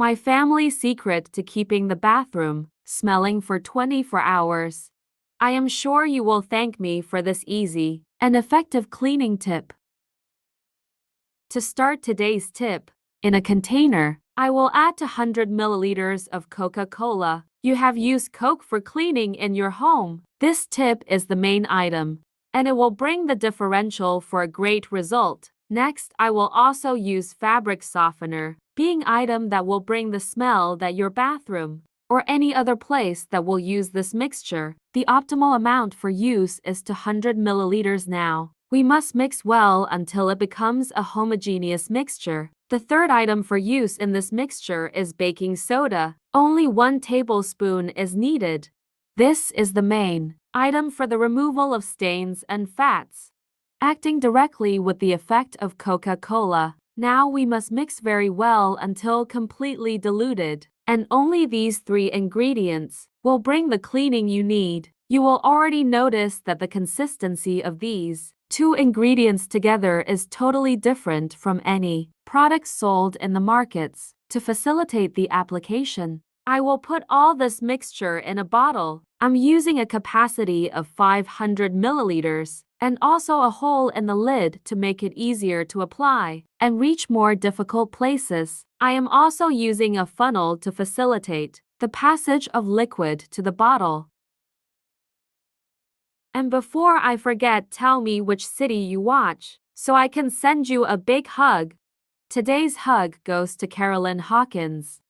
My family's secret to keeping the bathroom smelling for 24 hours. I am sure you will thank me for this easy and effective cleaning tip. To start today's tip, in a container, I will add 100 milliliters of Coca-Cola. You have used Coke for cleaning in your home. This tip is the main item, and it will bring the differential for a great result. Next, I will also use fabric softener, being item that will bring the smell that your bathroom or any other place that will use this mixture. The optimal amount for use is 200 milliliters now. We must mix well until it becomes a homogeneous mixture. The third item for use in this mixture is baking soda. Only 1 tablespoon is needed. This is the main item for the removal of stains and fats, acting directly with the effect of Coca-Cola. Now we must mix very well until completely diluted, and only these 3 ingredients will bring the cleaning you need. You will already notice that the consistency of these 2 ingredients together is totally different from any products sold in the markets. To facilitate the application, I will put all this mixture in a bottle. I'm using a capacity of 500 milliliters and also a hole in the lid to make it easier to apply and reach more difficult places. I am also using a funnel to facilitate the passage of liquid to the bottle. And before I forget, tell me which city you watch, so I can send you a big hug. Today's hug goes to Carolyn Hawkins.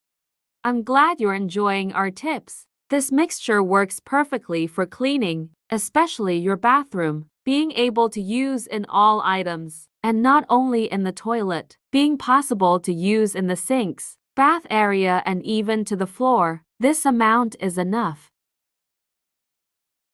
I'm glad you're enjoying our tips. This mixture works perfectly for cleaning, especially your bathroom, being able to use in all items, and not only in the toilet, being possible to use in the sinks, bath area, and even to the floor. This amount is enough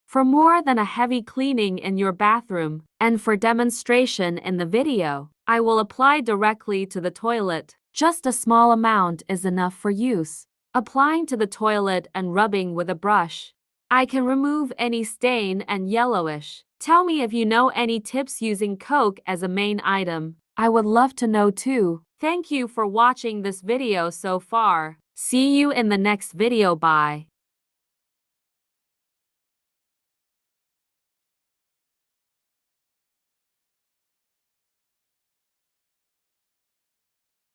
for more than a heavy cleaning in your bathroom, and for demonstration in the video, I will apply directly to the toilet. Just a small amount is enough for use. Applying to the toilet and rubbing with a brush, I can remove any stain and yellowish. Tell me if you know any tips using Coke as a main item. I would love to know too. Thank you for watching this video so far. See you in the next video. Bye.